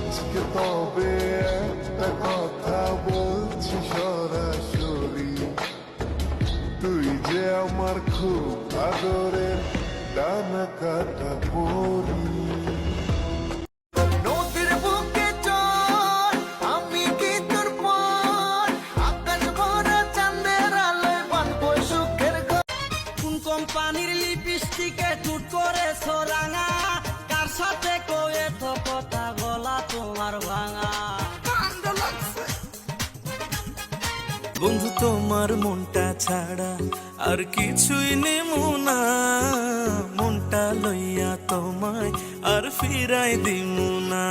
আজকে তবে একটা কথা বলছি সরাসরি, তুই যে আমার খুব আদরের ডানা কাটা পরি। নদীর বুকে চল, আমি কি তোর পর, আকাশ ভরা চাঁদের আলোয় বাঁধবো সুখের ঘর। কোন কোম্পানির লিপস্টিকে টুট করেছো রাঙা, কার সাথে কয়েছ কথা গলা তোমার ভাঙা। বন্ধু তোমার মনটা ছাড়া আর কিছুই নেমু না, মনটা লইয়া তোমায় আর ফিরাই দিমু না।